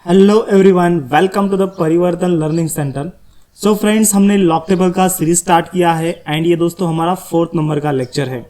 Hello everyone, welcome to the Parivartan learning centre. So friends, हमने log table का series start किया है and ये दोस्तों हमारा 4th नंबर का लेक्चर है।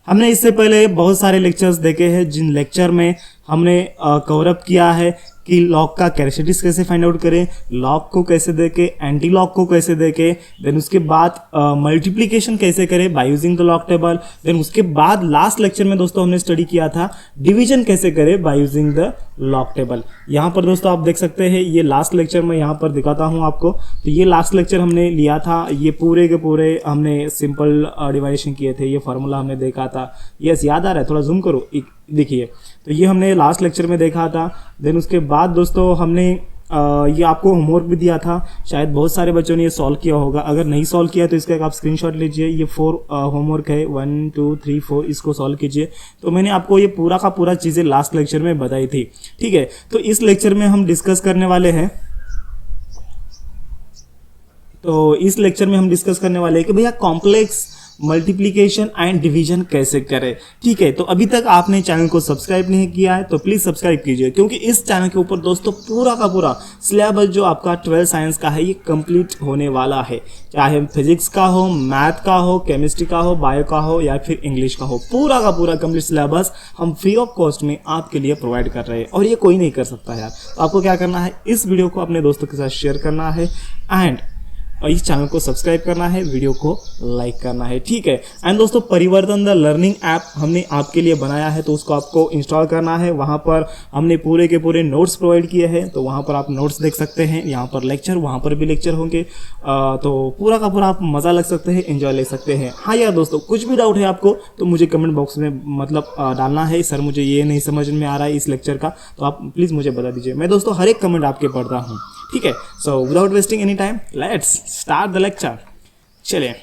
हमने इससे पहले बहुत सारे लेक्चर्स देखे हैं जिन लेक्चर में हमने कवर अप किया है कि लॉग का कैरेक्टरिस्टिक्स कैसे फाइंड आउट करें, लॉग को कैसे देके, एंटी लॉग को कैसे देके, देन उसके बाद मल्टीप्लिकेशन कैसे करें by using the log table. Then उसके बाद लास्ट लेक्चर में दोस्तों हमने स्टडी किया था डिवीजन कैसे करें by using the log table. यहाँ पर दोस्तों आप देख सकते हैं ये लास्ट लेक्चर मैं यहाँ पर दिखाता हूँ आपको। तो ये लास्ट लेक्चर हमने लिया था, ये पूरे के पूरे हमने सिंपल डिवाइडेशन किए थे, ये फार्मूला हमने देखा था। यस, याद आ रहा है? थोड़ा जूम करो, देखिए। तो ये हमने लास्ट लेक्चर में देखा था। देन उसके बाद दोस्तों हमने ये आपको होमवर्क भी दिया था, शायद बहुत सारे बच्चों ने ये सॉल्व किया होगा। अगर नहीं सॉल्व किया तो इसका एक आप स्क्रीनशॉट लीजिए। ये 4 होमवर्क है, 1 2 3 4, इसको सॉल्व कीजिए। तो मैंने आपको ये पूरा का पूरा चीज़ें लास्ट लेक्चर में बताई थी, ठीक है। तो इस लेक्चर में हम डिस्कस करने वाले हैं कि भैया कॉम्प्लेक्स मल्टीप्लिकेशन एंड डिवीजन कैसे करें, ठीक है। तो अभी तक आपने चैनल को सब्सक्राइब नहीं किया है तो प्लीज सब्सक्राइब कीजिए, क्योंकि इस चैनल के ऊपर दोस्तों पूरा का पूरा सिलेबस जो आपका 12 साइंस का है ये कंप्लीट होने वाला है। चाहे फिजिक्स का हो, मैथ का हो, केमिस्ट्री का हो, बायो का हो या फिर इंग्लिश का हो, पूरा का पूरा कंप्लीट सिलेबस हम फ्री ऑफ कॉस्ट में आपके लिए प्रोवाइड कर रहे हैं और ये कोई नहीं कर सकता यार। तो आपको क्या करना है, इस वीडियो को अपने दोस्तों के साथ शेयर करना है एंड और इस चैनल को सब्सक्राइब करना है, वीडियो को लाइक करना है, ठीक है। एंड दोस्तों परिवर्तन द लर्निंग ऐप हमने आपके लिए बनाया है, तो उसको आपको इंस्टॉल करना है। वहाँ पर हमने पूरे के पूरे नोट्स प्रोवाइड किए हैं, तो वहाँ पर आप नोट्स देख सकते हैं। यहाँ पर लेक्चर, वहाँ पर भी लेक्चर होंगे, तो पूरा का पूरा आप मज़ा लग सकते हैं, एंजॉय ले सकते हैं। हाँ यार दोस्तों, कुछ भी डाउट है आपको तो मुझे कमेंट बॉक्स में मतलब डालना है, सर मुझे ये नहीं समझ में आ रहा है इस लेक्चर का, तो आप प्लीज़ मुझे बता दीजिए। मैं दोस्तों हर एक कमेंट आपके पढ़ता हूँ, ठीक है। So without wasting any time let's start the lecture. चलिए,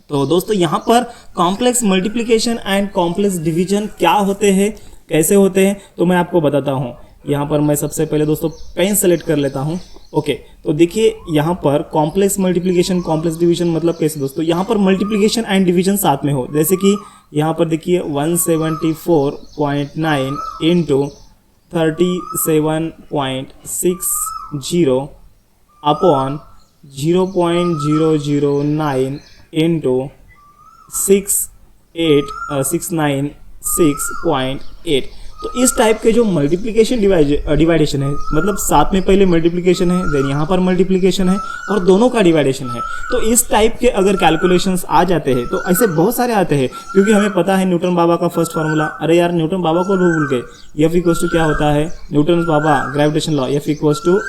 तो दोस्तों यहाँ पर complex multiplication and complex division क्या होते हैं, कैसे होते हैं, तो मैं आपको बताता हूँ। यहाँ पर मैं सबसे पहले दोस्तों पेन सेलेक्ट कर लेता हूँ। ओके, तो देखिए यहाँ पर कॉम्प्लेक्स मल्टीप्लिकेशन कॉम्प्लेक्स डिवीजन मतलब कैसे दोस्तों, यहाँ पर मल्टीप्लिकेशन एंड डिवीजन साथ में हो। जैसे कि यहाँ पर देखिए 174.9 इंटू 37.60 अपॉन 0.009 इंटू 696.8। तो इस टाइप के जो मल्टीप्लिकेशन डिवाइडेशन है, मतलब साथ में पहले मल्टीप्लिकेशन है, देन यहाँ पर मल्टीप्लिकेशन है और दोनों का डिवाइडेशन है। तो इस टाइप के अगर कैलकुलेशंस आ जाते हैं, तो ऐसे बहुत सारे आते हैं, क्योंकि हमें पता है न्यूटन बाबा का फर्स्ट फार्मूला। अरे यार, न्यूटन बाबा को भूल गए। एफ इक्वल्स टू क्या होता है, न्यूटन बाबा gravitation law, F equals to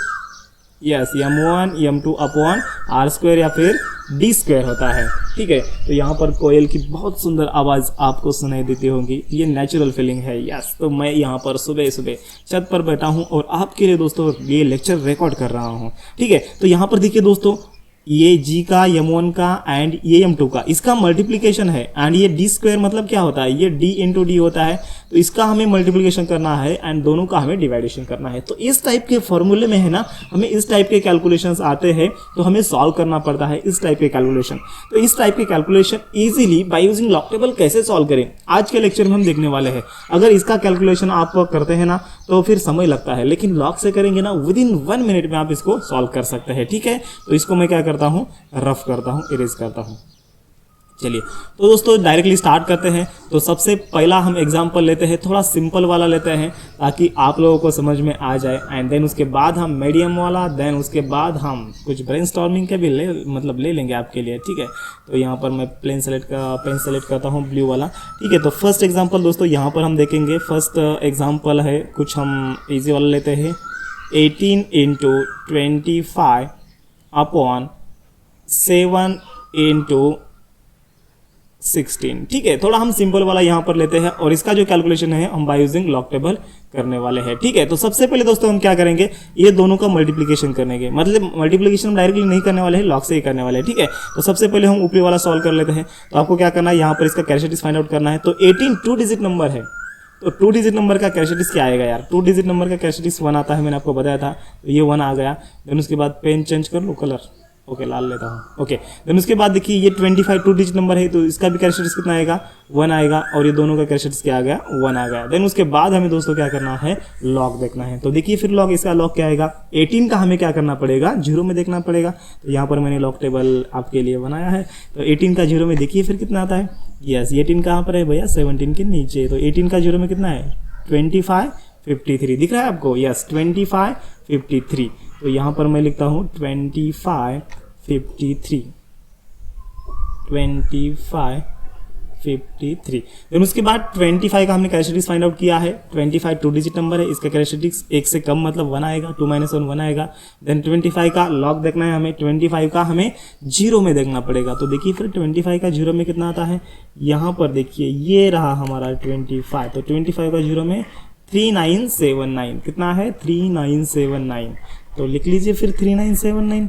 yes m1 m2 upon r square या फिर d स्क्वायर होता है, ठीक है। तो यहाँ पर कोयल की बहुत सुंदर आवाज़ आपको सुनाई देती होगी, ये नेचुरल फीलिंग है। यस, तो मैं यहाँ पर सुबह सुबह छत पर बैठा हूँ और आपके लिए दोस्तों ये लेक्चर रिकॉर्ड कर रहा हूँ, ठीक है। तो यहाँ पर देखिए दोस्तों, ये g का m1 का एंड ये m2 का, इसका मल्टीप्लिकेशन है एंड ये d स्क्वायर मतलब क्या होता है, ये d इंटू डी होता है। तो इसका हमें मल्टीप्लिकेशन करना है एंड दोनों का हमें डिवाइडेशन करना है। तो इस टाइप के फॉर्मूले में है ना, हमें इस टाइप के कैलकुलेशंस आते हैं तो हमें सॉल्व करना पड़ता है इस टाइप के कैलकुलेशन। तो इस टाइप के calculation easily by using log table कैसे सॉल्व करें, आज के लेक्चर में हम देखने वाले हैं। अगर इसका कैलकुलेशन आप करते हैं ना तो फिर समय लगता है, लेकिन लॉग से करेंगे ना विदिन 1 मिनट में आप इसको सॉल्व कर सकते हैं, ठीक है। तो इसको मैं क्या करता हूँ, रफ करता हूँ, इरेज करता हूँ। चलिए, तो दोस्तों डायरेक्टली स्टार्ट करते हैं। तो सबसे पहला हम एग्जांपल लेते हैं, थोड़ा सिंपल वाला लेते हैं ताकि आप लोगों को समझ में आ जाए। एंड देन उसके बाद हम मीडियम वाला, देन उसके बाद हम कुछ ब्रेनस्टॉर्मिंग के भी ले लेंगे आपके लिए, ठीक है। तो यहाँ पर मैं पेन सेलेक्ट करता हूँ ब्लू वाला, ठीक है। तो फर्स्ट एग्जाम्पल दोस्तों यहाँ पर हम देखेंगे। फर्स्ट एग्जाम्पल है, कुछ हम ईजी वाला लेते हैं, 18 इंटू 25 अपॉन 7 इंटू 16, ठीक है। थोड़ा हम सिंपल वाला यहाँ पर लेते हैं और इसका जो कैलकुलेशन है हम बाय यूजिंग लॉग टेबल करने वाले हैं, ठीक है। तो सबसे पहले दोस्तों हम क्या करेंगे, ये दोनों का मल्टीप्लिकेशन करेंगे, मतलब मल्टीप्लिकेशन हम डायरेक्टली नहीं करने वाले हैं, लॉग से ही करने वाले हैं, ठीक है। तो सबसे पहले हम ऊपरी वाला सॉल्व कर लेते हैं। तो आपको क्या करना है, यहाँ पर इसका कैरेक्टरिस्टिक्स फाइंड आउट करना है। तो 18 2 डिजिट नंबर है, तो 2 डिजिट नंबर का कैरेक्टरिस्टिक्स क्या आएगा यार, 2 डिजिट नंबर का कैरेक्टरिस्टिक्स 1 आता है, मैंने आपको बताया था। तो ये 1 आ गया। देन उसके बाद पेन चेंज कर लो कलर, ओके लाल लेता हूँ। ओके देन उसके बाद देखिए ये 25 2 डिजिट नंबर है, तो इसका भी कैरेक्टरिस्टिक्स कितना आएगा 1 आएगा, और ये दोनों का कैरेक्टरिस्टिक्स क्या आ गया 1 आ गया। देन उसके बाद हमें दोस्तों क्या करना है लॉग देखना है। तो देखिए फिर लॉग, इसका लॉग क्या आएगा 18 का हमें क्या करना पड़ेगा 0 में देखना पड़ेगा। तो यहाँ पर मैंने लॉग टेबल आपके लिए बनाया है। तो 18 का 0 में देखिए फिर कितना आता है। यस 18 कहाँ पर है भैया 17 के नीचे। तो 18 का 0 में कितना है 25 53 दिख रहा है आपको। यस 25 53। तो यहाँ पर मैं लिखता हूँ 25 53 25 53। देन उसके बाद 25 का हमने कैरेक्टरिस्टिक्स फाइंड आउट किया है। 25 2 डिजिट नंबर है, इसका कैरेक्टरिस्टिक्स 1 से कम मतलब 1 आएगा, 2 - 1 1 आएगा। देन 25 का लॉग देखना है हमें, 25 का हमें 0 में देखना पड़ेगा। तो देखिए फिर 25 का 0 में कितना आता है, यहाँ पर देखिए ये रहा हमारा 25। तो 25 का 0 में 3979 कितना है 3979। तो लिख लीजिए फिर 3979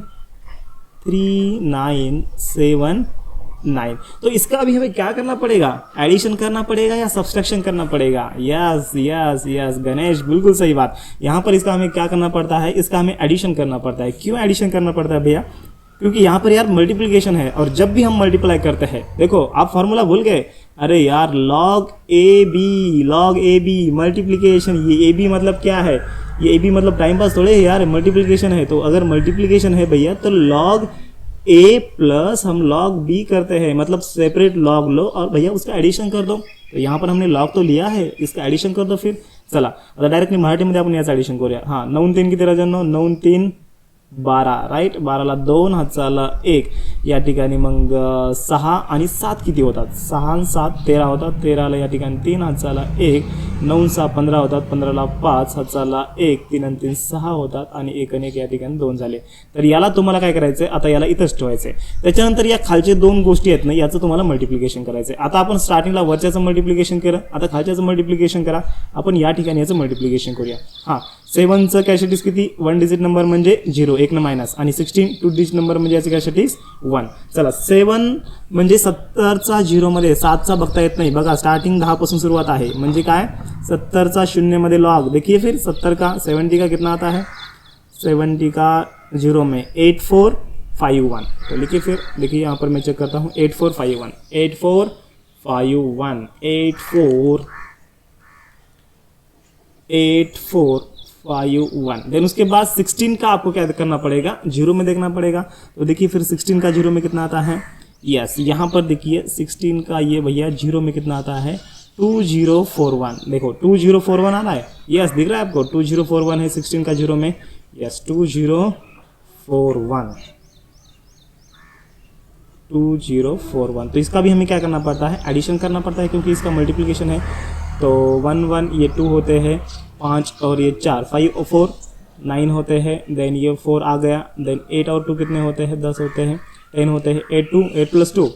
3979। तो इसका भी हमें क्या करना पड़ेगा एडिशन करना पड़ेगा या सब्सट्रैक्शन करना पड़ेगा। यस यस यस गणेश बिल्कुल सही बात। यहाँ पर इसका हमें क्या करना पड़ता है, इसका हमें एडिशन करना पड़ता है। क्यों एडिशन करना पड़ता है भैया, क्योंकि यहाँ पर यार मल्टीप्लिकेशन है, और जब भी हम मल्टीप्लाई करते हैं देखो आप फॉर्मूला भूल गए, अरे यार लॉग ए बी मल्टीप्लिकेशन। ये ए बी मतलब क्या है, ये ए बी मतलब टाइम पास थोड़े है यार, मल्टीप्लिकेशन है। तो अगर मल्टीप्लिकेशन है भैया तो लॉग ए प्लस हम लॉग बी करते हैं, मतलब सेपरेट लॉग लो और भैया उसका एडिशन कर दो। तो यहाँ पर हमने लॉग तो लिया है, इसका एडिशन कर दो फिर। चला आता डायरेक्टली मराठीमध्ये आपण याचं एडिशन करूया। हां 9 3 किती राजांनो 9 3 12 राईट, 12ला 2 हातचाला 1 या ठिकाणी मग 6 आणि 7 किती होतात 6 आणि 7 13 होतात, 13ला या ठिकाणी 3 हातचाला 1 9 6 15 होतात, 15ला 5 हातचाला 1 3 आणि 3 6 होतात आणि 1 आणि 1 या ठिकाणी 2 झाले। तर याला तुम्हाला काय करायचं आहे आता याला इथंच ठेवायचं आहे। त्याच्यानंतर या खालचे 2 गोष्टी आहेत ना याचं तुम्हाला मल्टिप्लिकेशन करायचं आहे। आता आपण स्टार्टिंगला वरच्याचं मल्टिप्लिकेशन केलं, आता खालच्याचं मल्टिप्लिकेशन करा। आपण या ठिकाणी याचं मल्टिप्लिकेशन करूया। हां 7चं कॅरेक्टरिस्टिक्स किती 1 डिजिट नंबर म्हणजे 0 1 न मायनस, आणि 16 2 डिजिट नंबर म्हणजे याचं कॅरेक्टरिस्टिक्स 1। चला 7 म्हणजे 70चा 0 मध्ये 7चा बघता येत नाही बघा, स्टार्टिंग 10 पासून सुरुवात आहे म्हणजे काय 70चा 0 मध्ये लॉग देखिए फिर 70 का 70 का कितना आता है 70 का 0 में 8451। तो लिखिए फिर देखिए यहाँ पर मैं चेक करता हूँ 8451 8451 8451। देन उसके बाद 16 का आपको क्या करना पड़ेगा 0 में देखना पड़ेगा। तो देखिए फिर 16 का 0 में कितना आता है, यस यहाँ पर देखिए 16 का ये भैया 0 में कितना आता है 2041। देखो 2041 आ रहा है, यस दिख रहा है आपको 2041 है 16 का 0 में, यस 2041। तो इसका भी हमें क्या करना पड़ता है एडिशन करना पड़ता है, क्योंकि इसका मल्टीप्लिकेशन है। तो 1 1 ये 2 होते हैं 5 और ये 4 5 और 4 9 होते हैं। देन ये 4 आ गया, देन 8 और 2 कितने होते हैं 10 होते हैं, 10 होते हैं 8 + 2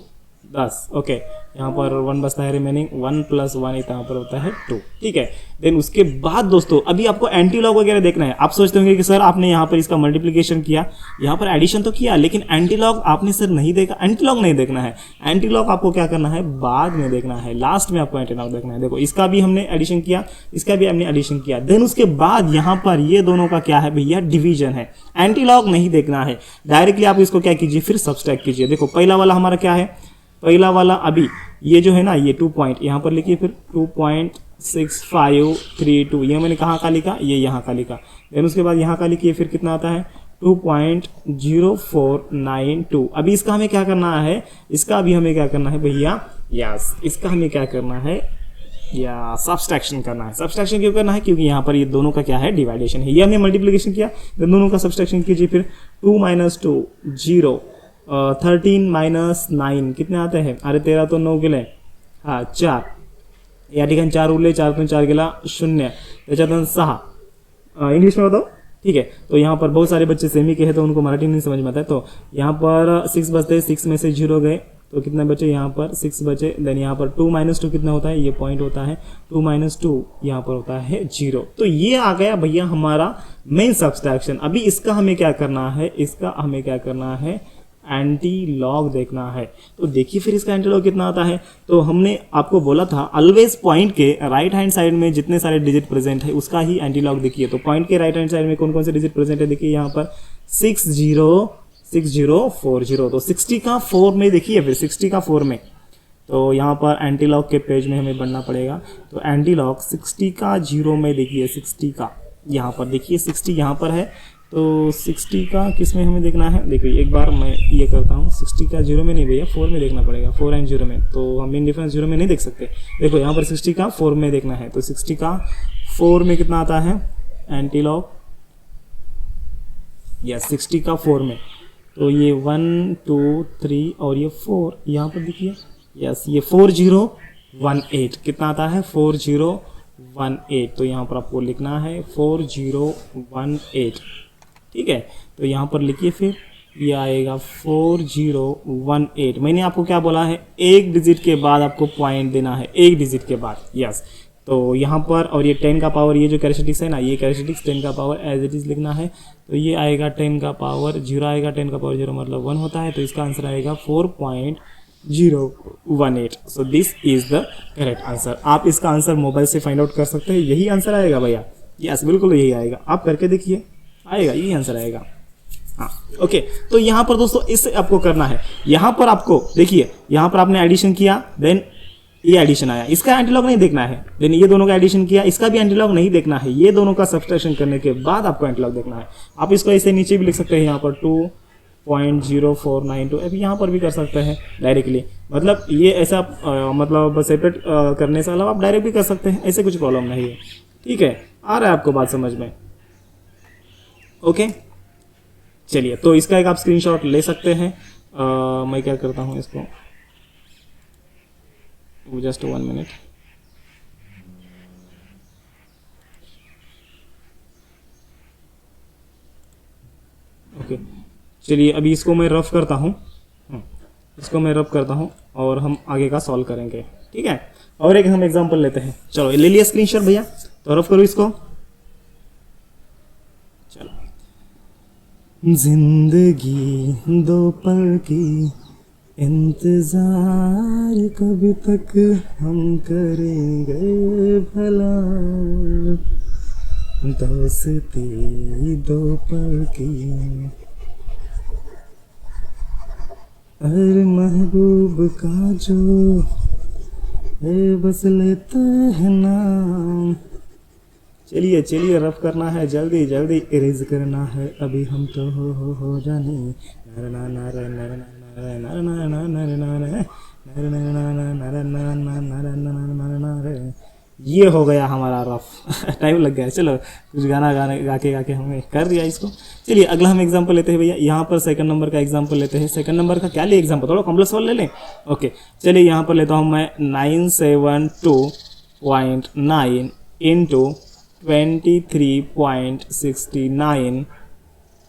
10। ओके यहाँ पर 1 बचता है रिमेनिंग, 1 + 1 यहाँ पर होता है 2। ठीक है। देन उसके बाद दोस्तों अभी आपको एंटी लॉग वगैरह देखना है। आप सोचते होंगे कि सर आपने यहाँ पर इसका मल्टीप्लिकेशन किया, यहाँ पर एडिशन तो किया, लेकिन एंटी लॉग आपने सर नहीं देखा। एंटी लॉग नहीं देखना है, एंटी लॉग आपको क्या करना है बाद में देखना है, लास्ट में आपको एंटी लॉग देखना है। देखो इसका भी हमने एडिशन किया, इसका भी हमने एडिशन किया। देन उसके बाद यहाँ पर ये दोनों का क्या है भैया डिवीजन है। एंटी लॉग नहीं देखना है, डायरेक्टली आप इसको क्या कीजिए फिर सब्सट्रैक्ट कीजिए। देखो पहला वाला हमारा क्या है, पहला वाला अभी ये जो है ना ये 2 पॉइंट यहाँ पर लिखिए फिर 2.6532 ये मैंने कहाँ का लिखा, ये यहाँ का लिखा। देन उसके बाद यहाँ का लिखिए फिर कितना आता है 2.0492। अभी इसका हमें क्या करना है, इसका अभी हमें क्या करना है भैया, यस इसका हमें क्या करना है या सब्सट्रैक्शन करना है। सब्सट्रैक्शन क्यों करना है, क्योंकि यहाँ पर ये दोनों का क्या है डिवाइडेशन है। ये हमने मल्टीप्लिकेशन किया, दोनों का सब्सट्रैक्शन कीजिए फिर 2 - 2 0 13 - 9 कितने आते हैं, अरे 13 तो 9 गेले, हां 4 या ठिकाणी 4 उरले, 4 तून 4 गेला 0, त्याच्यातून 6 इंग्लिश में बताओ। ठीक है। तो यहाँ पर बहुत सारे बच्चे सेमी के हैं तो उनको मराठी नहीं समझ में आता है। तो यहाँ पर 6 बचते हैं, 6 में से 0 गए तो कितने बचे, यहाँ पर 6 बचे। देन यहाँ पर 2 - 2 कितना होता है, ये पॉइंट होता है 2 - 2 यहाँ पर होता है 0। तो ये आ गया भैया हमारा मेन सब्सट्रैक्शन। अभी इसका हमें क्या करना है, इसका हमें क्या करना है एंटी लॉग देखना है। तो देखिए फिर इसका एंटी लॉग कितना आता है। तो हमने आपको बोला था ऑलवेज पॉइंट के राइट हैंड साइड में जितने सारे डिजिट प्रेजेंट है उसका ही एंटी लॉग देखिए। तो पॉइंट के राइट हैंड साइड में कौन कौन से डिजिट प्रेजेंट है देखिए, यहाँ पर 6 0 6040, तो 60 का 4 में देखिए, फिर 60 का 4 में, तो यहाँ पर एंटी लॉग के पेज में हमें बढ़ना पड़ेगा। तो एंटी लॉग 60 का 0 में देखिए, 60 का यहाँ पर देखिए, 60 यहाँ पर है, तो 60 का किस में हमें देखना है, देखिए एक बार मैं ये करता हूँ, 60 का 0 में नहीं भैया, 4 में देखना पड़ेगा, 4 एंड 0 में, तो हम इन डिफरेंस 0 में नहीं देख सकते। देखो यहाँ पर 60 का 4 में देखना है, तो 60 का 4 में कितना आता है एंटी लॉग, यस 60 का 4 में, तो ये 1 2 3 और ये 4 यहाँ पर देखिए, यस ये 4018 कितना आता है 4018, तो यहाँ पर आपको लिखना है 4018, ठीक है। तो यहाँ पर लिखिए, फिर ये आएगा 4018। मैंने आपको क्या बोला है, एक डिजिट के बाद आपको पॉइंट देना है, एक डिजिट के बाद, यस। तो यहाँ पर और ये 10 का पावर, ये जो कैरेक्टरिस्टिक्स है ना, ये कैरेक्टरिस्टिक्स 10 का पावर एज इट इज लिखना है, तो ये आएगा 10 का पावर 0 आएगा, 10 का पावर 0 मतलब 1 होता है, तो इसका आंसर आएगा 4.018। So this is the correct answer. आप इसका आंसर मोबाइल से फाइंड आउट कर सकते हैं, यही आंसर आएगा भैया, यस बिल्कुल यही आएगा, आप करके देखिए, आएगा यही आंसर आएगा। हाँ ओके, तो यहाँ पर दोस्तों इससे आपको करना है, यहाँ पर आपको देखिए, यहाँ पर आपने एडिशन किया, देन ये एडिशन आया, इसका एंटीलॉग नहीं देखना है, देन ये दोनों का एडिशन किया, इसका भी एंटीलॉग नहीं देखना है, ये दोनों का सब्सट्रैक्शन करने के बाद आपको एंटीलॉग देखना है। आप इसको ऐसे नीचे भी लिख सकते हैं, यहाँ पर 2.0492, अभी यहाँ पर भी कर सकते हैं डायरेक्टली, मतलब ये ऐसा मतलब सेपरेट करने से अलावा आप डायरेक्ट भी कर सकते हैं, ऐसे कुछ प्रॉब्लम नहीं है, ठीक है। आ रहा है आपको बात समझ में, ओके चलिए, तो इसका एक आप स्क्रीनशॉट ले सकते हैं। मैं क्या करता हूँ इसको, जस्ट 1 मिनट, ओके चलिए, अभी इसको मैं रफ करता हूँ, इसको मैं रफ करता हूँ और हम आगे का सॉल्व करेंगे, ठीक है। और एक हम एग्जांपल लेते हैं, चलो ले लिया स्क्रीनशॉट भैया, तो रफ करो इसको, चलो। जिंदगी दो पल की इंतजार कब तक हम करेंगे भला, दोस्ती दो पल की, हर महबूब का जो है बस लेते हैं नाम। चलिए चलिए, रफ करना है, जल्दी जल्दी इरेज करना है, अभी हम तो हो जाने, नरना नर नर नर नर नर नर, ये हो गया हमारा रफ। टाइम लग गया, चलो कुछ गाना गाने गा के हमने कर दिया इसको। चलिए अगला हम एग्जांपल लेते हैं भैया, यहाँ पर सेकंड नंबर का एग्जांपल लेते हैं। सेकंड नंबर का क्या ले एग्जांपल, थोड़ा कॉम्प्लेक्स वाला ले लें, ओके चलिए यहाँ पर लेता हूँ मैं 972.9 इंटू 23.69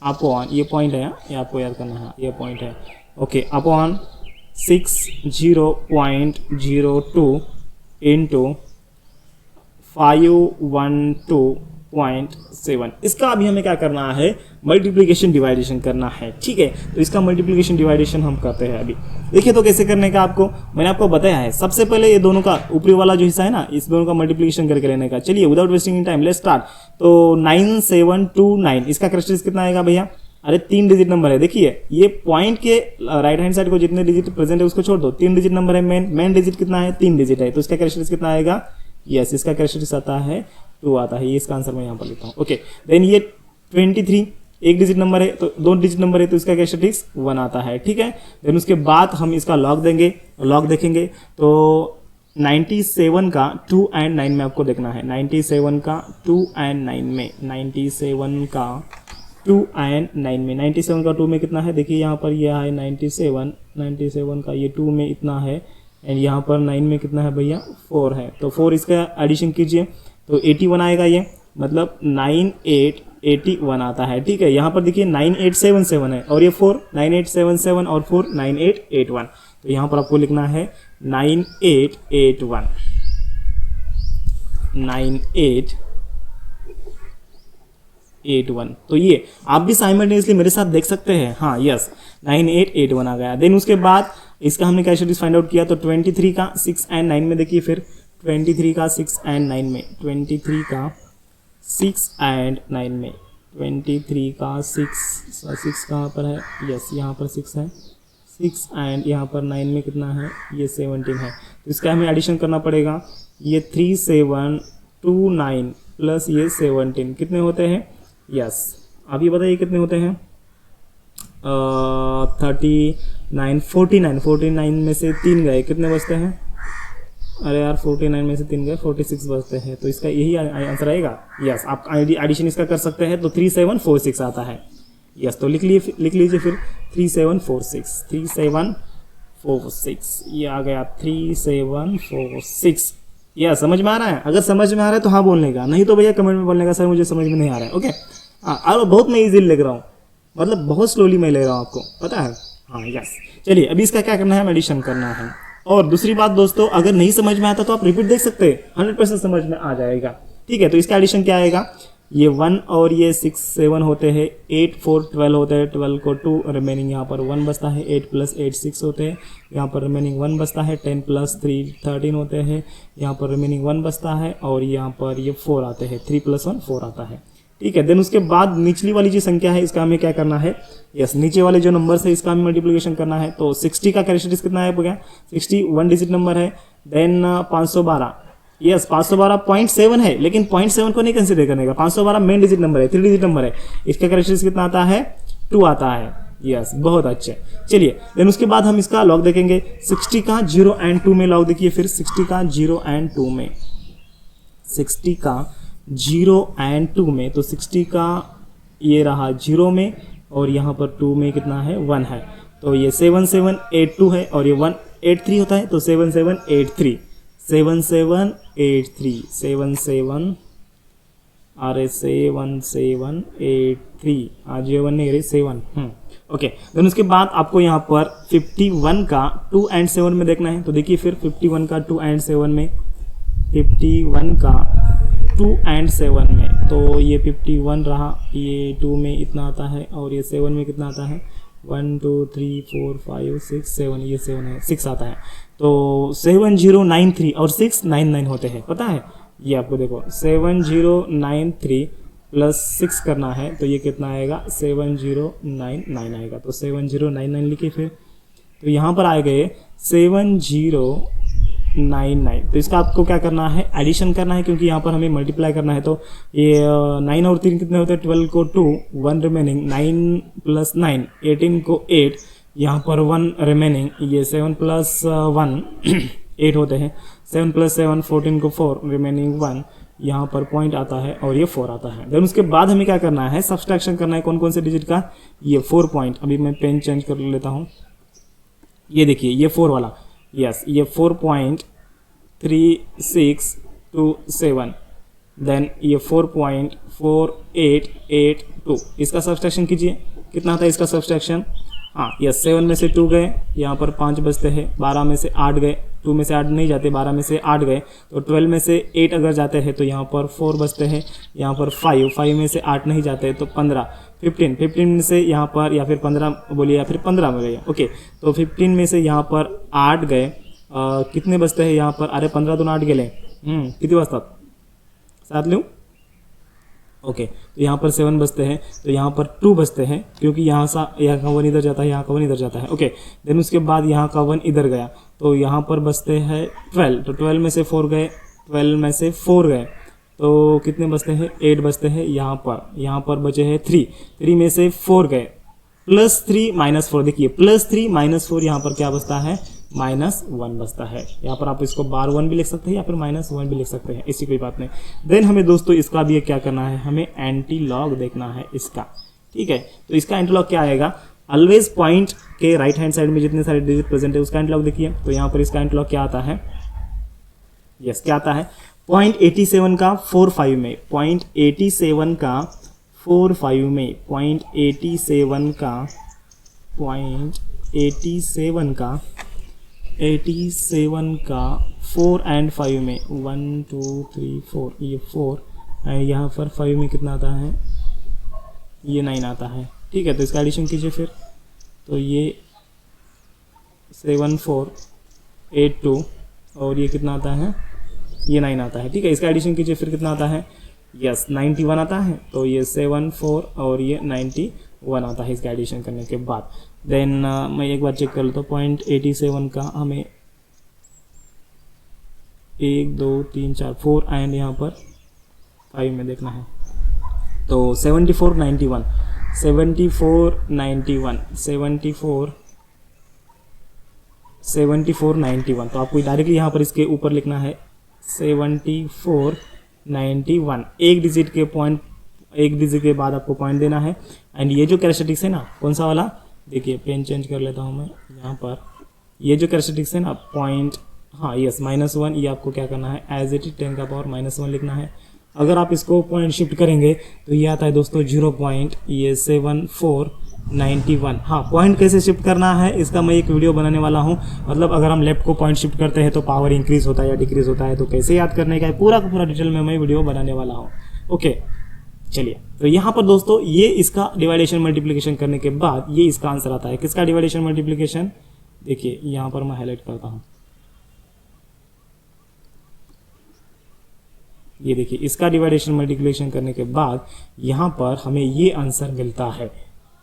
अपॉन, ये पॉइंट है, ये आपको याद करना है, ये पॉइंट है, ओके, अपॉन 60.02 इंटू 512.7। इसका अभी हमें क्या करना है, मल्टीप्लिकेशन डिवाइडेशन करना है, ठीक है। तो इसका मल्टीप्लिकेशन डिवाइडेशन हम करते हैं। अभी देखिए तो कैसे करने का, आपको मैंने आपको बताया है। सबसे पहले ये दोनों का ऊपरी वाला जो हिस्सा है ना, इस दोनों का मल्टीप्लिकेशन करके लेने का। चलिए without wasting time let's start. तो 9729 इसका कैरेक्टरिस्टिक्स कितना आएगा भैया, अरे 3 डिजिट नंबर है। देखिए ये पॉइंट के राइट हैंड साइड को जितने डिजिट प्रेजेंट है उसको छोड़ दो, 3 डिजिट नंबर है, मेन डिजिट कितना है, 3 डिजिट है, तो इसका कैरेक्टरिस्टिक्स कितना आएगा, यस इसका कैरेक्टरिस्टिक्स आता है 2 आता है, ये इसका आंसर मैं यहाँ पर लिखता हूँ, ओके। देन ये 23 एक डिजिट नंबर है, तो 2 डिजिट नंबर है, तो इसका कैरेक्टरिस्टिक्स 1 आता है, ठीक है। देन उसके बाद हम इसका लॉग देंगे, लॉग देखेंगे तो 97 का 2 एंड 9 में आपको देखना है, 97 का 2 एंड 9 में, 97 का 2 एंड 9 में, 97 का 2 में कितना है, देखिए यहाँ पर यह है 97 का ये 2 में इतना है, एंड यहाँ पर 9 में कितना है भैया 4 है, तो 4 इसका एडिशन कीजिए तो 81 आएगा, ये मतलब 9881 आता है, ठीक है। यहाँ पर देखिए 9877 है और ये 4 9877 और 4 9881, तो यहाँ पर आपको लिखना है 9881 9881। तो ये आप भी साइमल्टेनियसली मेरे साथ देख सकते हैं, हाँ यस 9881 आ गया। देन उसके बाद इसका हमने कैरेक्टरिस्टिक्स फाइंड आउट किया, तो 23 का 6 एंड 9 में देखिए, फिर 23 का 6 एंड 9 में, 23 का 6 एंड 9 में, 23 का 6 कहाँ पर है, यस यहाँ पर 6 है, 6 एंड यहाँ पर 9 में कितना है, ये 17 है। तो इसका हमें एडिशन करना पड़ेगा, ये 3 7 2 9 प्लस ये 17 कितने होते हैं, यस आप ये बताइए कितने होते हैं, 49 में से 3 गए, कितने बचते हैं, अरे यार 49 में से 3 गए 46 बचते हैं। तो इसका यही आंसर आएगा, यस आप एडिशन इसका कर सकते हैं। तो 3746 आता है, यस तो लिख लीजिए फिर 3746 ये आ गया 3746। यस समझ में आ रहा है, अगर समझ में आ रहा है तो हाँ बोलने का, नहीं तो भैया कमेंट में बोलने का सर मुझे समझ में नहीं आ रहा है। ओके हाँ, और बहुत मैं इजीली लिख रहा हूँ, मतलब बहुत स्लोली मैं ले रहा हूँ, आपको पता है। हाँ यस चलिए अभी इसका क्या करना है, एडिशन करना है। और दूसरी बात दोस्तों, अगर नहीं समझ में आता तो आप रिपीट देख सकते हैं, 100% समझ में आ जाएगा। ठीक है, तो इसका एडिशन क्या आएगा, ये 1 और ये 6 7 होते हैं, 8 4 12 होते हैं, 12 को 2 रिमेनिंग यहाँ पर 1 बचता है, 8 + 8 6 होते हैं, यहाँ पर रिमेनिंग 1 बचता है, 10 + 3 13 होते हैं, यहाँ पर रिमेनिंग 1 बचता है, और यहाँ पर ये 4 आते हैं, 3 + 1 4 आता है। ठीक है, देन उसके बाद निचली वाली जो संख्या है इसका हमें क्या करना है, यस नीचे वाले जो नंबर है इसका हमें मल्टीप्लिकेशन करना है। तो 60 का कैरेक्टरिस्टिक कितना है, 60 1 डिजिट नंबर है। देन 512, यस 512.7 है, लेकिन 0.7 को नहीं कंसिडर करने का, 512 मेन डिजिट नंबर है, 3 डिजिट नंबर है, इसका कैरेक्टरिस्टिक कितना आता है, 2 आता है। यस बहुत अच्छे, चलिए देन उसके बाद हम इसका लॉग देखेंगे, 60 का 0 एंड 2 में लॉग देखिए, फिर 60 का 0 एंड 2 में, 60 का 0 एंड 2 में, तो 60 का ये रहा 0 में, और यहाँ पर 2 में कितना है, 1 है, तो ये 7782 है, और ये 183 होता है, तो 7783 7783 आज ये 1 नहीं रही 7। ओके, देन उसके बाद आपको यहाँ पर 51 का 2 एंड 7 में देखना है। तो देखिए फिर 51 का 2 एंड 7 में, 51 का 2 एंड 7 में, तो ये 51 रहा, ये 2 में इतना आता है, और ये 7 में कितना आता है, 1 2 3 4 5 6 7, ये 7 है, 6 आता है। तो 7093 और 699 होते हैं, पता है ये आपको, देखो 7093 प्लस 6 करना है, तो ये कितना आएगा, 7099 आएगा। तो 7099 लिखिए फिर, तो यहाँ पर आ गए 7099। तो इसका आपको क्या करना है, एडिशन करना है, क्योंकि यहाँ पर हमें मल्टीप्लाई करना है। तो ये 9 और 3 कितने होते हैं, 12 को 2 1 रिमेनिंग, 9 + 9 18 को 8, यहाँ पर 1 रिमेनिंग, ये 7 + 1 8 होते हैं, 7 + 7 14 को 4 रिमेनिंग 1, यहाँ पर पॉइंट आता है, और ये 4 आता है। देन उसके बाद हमें क्या करना है, सब्सट्रैक्शन करना है, कौन कौन से डिजिट का, ये 4 पॉइंट, अभी मैं पेन चेंज कर लेता हूँ, ये देखिए ये 4 वाला, यस ये 4.3627, देन ये 4.4882, इसका सब्सट्रैक्शन कीजिए, कितना आता है इसका सब्सट्रैक्शन, हाँ यस 7 में से 2 गए, यहाँ पर 5 बचते हैं, 12 में से 8 गए, 2 में से 8 नहीं जाते, 12 में से 8 गए, तो 12 में से 8 अगर जाते हैं तो यहाँ पर 4 बचते हैं, यहाँ पर 5 में से 8 नहीं जाते, तो 15 15 में से यहाँ पर, या फिर 15 बोलिए, या फिर 15 में गए, ओके। तो 15 में से यहाँ पर 8 गए, कितने बचते हैं यहाँ पर, अरे 15 दूना 8 गेले, कितने बचता, 7 लूँ, ओके। तो यहाँ पर 7 बचते हैं, तो यहाँ पर 2 बचते हैं, क्योंकि यहाँ का 1 इधर जाता है, यहाँ का 1 इधर जाता है, ओके। देन उसके बाद यहाँ का 1 इधर गया, तो यहाँ पर बचते हैं 12, तो 12 में से 4 गए, 12 में से 4 गए, तो कितने बचते हैं, 8 बचते हैं, यहाँ पर बचे हैं 3 में से 4 गए, +3 -4, देखिए +3 -4, यहाँ पर क्या बचता है, -1 बचता है। यहाँ पर आप इसको बार 1 भी लिख सकते हैं, या फिर -1 भी लिख सकते हैं, ऐसी कोई बात नहीं। देन हमें दोस्तों इसका भी क्या करना है, हमें एंटी लॉग देखना है इसका, ठीक है। तो इसका एंटी लॉग क्या आएगा, ऑलवेज पॉइंट के राइट हैंड साइड में जितने सारे डिजिट प्रेजेंट है उसका एंटी लॉग देखिए। तो यहाँ पर इसका एंटी लॉग क्या आता है, यस क्या आता है, 0.87 का 4 5 में, 0.87 का 4 5 में, 0.87 का 4 एंड 5 में, 1 2 3 4, ये 4, यहाँ पर 5 में कितना आता है, ये 9 आता है, ठीक है। तो इसका एडिशन कीजिए फिर, तो ये 7482, और ये कितना आता है, ये 9 आता है, ठीक है। इसका एडिशन कीजिए फिर, कितना आता है, यस 91 आता है, तो ये 74 और ये 91 आता है इसका एडिशन करने के बाद। देन मैं एक बार चेक कर लेता हूँ, 0.87 का हमें 1 2 3 4 4 एंड यहाँ पर 5 में देखना है, तो 7491 7491, तो आपको डायरेक्टली यहाँ पर इसके ऊपर लिखना है 7491, एक डिजिट के बाद आपको पॉइंट देना है। एंड ये जो कैरेक्टरिस्टिक्स है ना, कौन सा वाला, देखिए पेन चेंज कर लेता हूँ मैं यहाँ पर, ये जो कैरेक्टरिस्टिक्स है ना पॉइंट, हाँ यस -1, ये आपको क्या करना है एज इट इज 10 का पावर -1 लिखना है। अगर आप इसको पॉइंट शिफ्ट करेंगे तो ये आता है दोस्तों 0.7491। हाँ, पॉइंट कैसे शिफ्ट करना है इसका मैं एक वीडियो बनाने वाला हूँ, मतलब अगर हम लेफ्ट को पॉइंट शिफ्ट करते हैं तो पावर इंक्रीज होता है या डिक्रीज होता है, तो कैसे याद करने का है पूरा का पूरा डिटेल में मैं वीडियो बनाने वाला हूँ। ओके चलिए, तो यहाँ पर दोस्तों ये इसका डिवाइडेशन मल्टीप्लिकेशन करने के बाद ये इसका आंसर आता है। किसका डिवाइडेशन मल्टीप्लिकेशन, देखिए यहाँ पर मैं हाईलाइट करता हूँ, ये देखिए इसका डिवाइडेशन मल्टीप्लिकेशन करने के बाद यहाँ पर हमें ये आंसर मिलता है।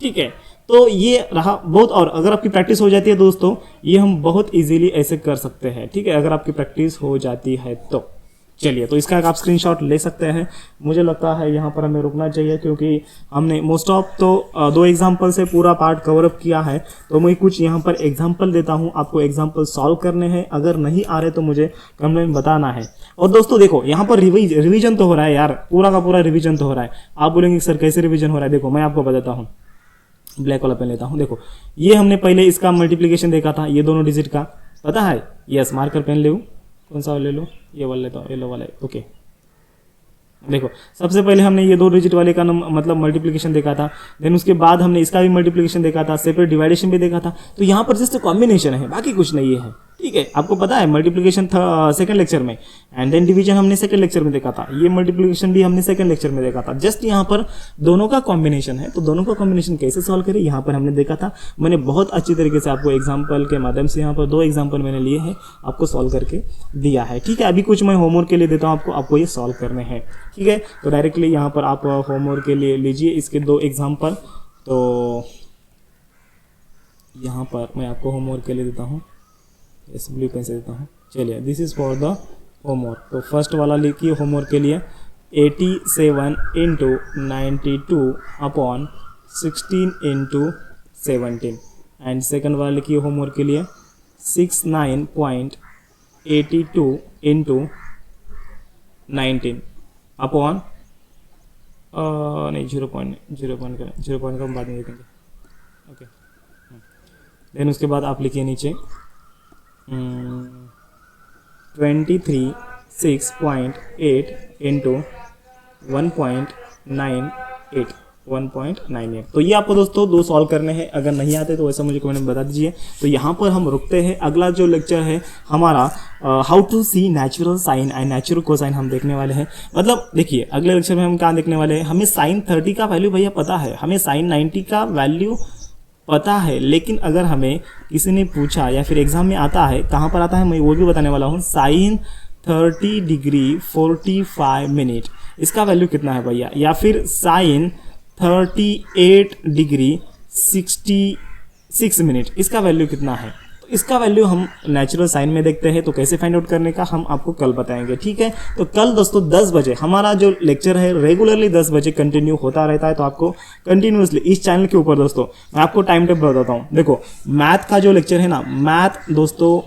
ठीक है, तो ये रहा बहुत, और अगर आपकी प्रैक्टिस हो जाती है दोस्तों ये हम बहुत इजीली ऐसे कर सकते हैं। ठीक है, अगर आपकी प्रैक्टिस हो जाती है तो चलिए, तो इसका आप स्क्रीनशॉट ले सकते हैं। मुझे लगता है यहाँ पर हमें रुकना चाहिए क्योंकि हमने मोस्ट ऑफ तो 2 एग्जाम्पल से पूरा पार्ट कवर अप किया है, तो मैं कुछ यहाँ पर एग्जाम्पल देता हूँ, आपको एग्जाम्पल सॉल्व करने हैं। अगर नहीं आ रहे तो मुझे कमेंट में बताना है। और दोस्तों देखो यहाँ पर रिवीजन तो हो रहा है यार, पूरा का पूरा रिवीजन तो हो रहा है। आप बोलेंगे सर कैसे रिवीजन हो रहा है, देखो मैं आपको बताता हूँ, ब्लैक वाला पेन लेता हूँ। देखो ये हमने पहले इसका मल्टीप्लिकेशन देखा था, ये दोनों डिजिट का पता है। यस, मार्कर पेन ले, कौन सा ले लो, ये वाला लेता हूँ, येलो वाला। ओके देखो सबसे पहले हमने ये 2 डिजिट वाले का मतलब मल्टीप्लिकेशन देखा था, देन उसके बाद हमने इसका भी मल्टीप्लिकेशन देखा था, सेपरेट डिवाइडेशन भी देखा था। तो यहाँ पर जस्ट कॉम्बिनेशन है, बाकी कुछ नहीं है। ठीक है, आपको पता है मल्टीप्लिकेशन था सेकंड लेक्चर में, एंड देन डिवीजन हमने सेकंड लेक्चर में देखा था, ये मल्टीप्लिकेशन भी हमने सेकंड लेक्चर में देखा था। जस्ट यहाँ पर दोनों का कॉम्बिनेशन है, तो दोनों का कॉम्बिनेशन कैसे सॉल्व करें यहाँ पर हमने देखा था। मैंने बहुत अच्छी तरीके से आपको एग्जाम्पल के माध्यम से यहाँ पर 2 एग्जाम्पल मैंने लिए हैं, आपको सॉल्व करके दिया है। ठीक है, अभी कुछ मैं होमवर्क के लिए देता हूँ आपको ये सॉल्व करने हैं। ठीक है, तो डायरेक्टली यहाँ पर आप होमवर्क के लिए लीजिए इसके 2 एग्जाम्पल। तो यहाँ पर मैं आपको होमवर्क के लिए देता हूँ, इस ब्लू पेन से देता हूँ। चलिए, this is for the homework. तो फर्स्ट वाला लिखिए होमवर्क के लिए 87 × 92 अपॉन 16 × 17, एंड सेकंड वाला लिखिए होमवर्क के लिए 69.82 × 19 अपॉन नहीं 0 पॉइंट का हम बाद में देखेंगे। ओके, देन उसके बाद आप लिखिए नीचे 23 6.8 × 1.98। तो ये आपको दोस्तों 2 सॉल्व करने हैं। अगर नहीं आते तो वैसा मुझे कमेंट में बता दीजिए। तो यहाँ पर हम रुकते हैं। अगला जो लेक्चर है हमारा how to see natural sine and natural cosine हम देखने वाले हैं। मतलब देखिए अगले लेक्चर में हम क्या देखने वाले हैं, हमें साइन 30 का वैल्यू भैया पता है, हमें साइन 90 का वैल्यू पता है, लेकिन अगर हमें किसी ने पूछा या फिर एग्जाम में आता है, कहाँ पर आता है मैं वो भी बताने वाला हूँ। साइन 30 डिग्री 45 मिनट, इसका वैल्यू कितना है भैया, या फिर साइन 38 डिग्री 66 मिनट, इसका वैल्यू कितना है। तो इसका वैल्यू हम नेचुरल साइन में देखते हैं। तो कैसे फाइंड आउट करने का हम आपको कल बताएंगे। ठीक है, तो कल दोस्तों 10 बजे हमारा जो लेक्चर है रेगुलरली 10 बजे कंटिन्यू होता रहता है। तो आपको कंटिन्यूसली इस चैनल के ऊपर दोस्तों मैं आपको टाइम टेबल बताता हूँ। देखो मैथ का जो लेक्चर है ना, मैथ दोस्तों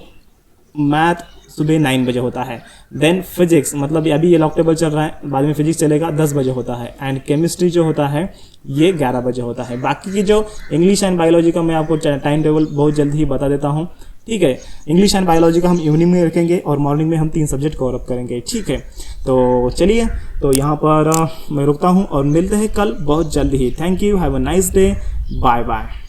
मैथ सुबह 9 बजे होता है। देन फिजिक्स, मतलब अभी ये लॉक टेबल चल रहा है, बाद में फिजिक्स चलेगा 10 बजे होता है। एंड केमिस्ट्री जो होता है ये 11 बजे होता है। बाकी की जो इंग्लिश एंड बायोलॉजी का मैं आपको टाइम टेबल बहुत जल्दी ही बता देता हूँ। ठीक है, इंग्लिश एंड बायोलॉजी का हम इवनिंग में रखेंगे और मॉर्निंग में हम 3 सब्जेक्ट कवर अप करेंगे। ठीक है, तो चलिए, तो यहाँ पर मैं रुकता हूँ और मिलते हैं कल बहुत जल्दी ही। Thank you, have a nice day, bye bye.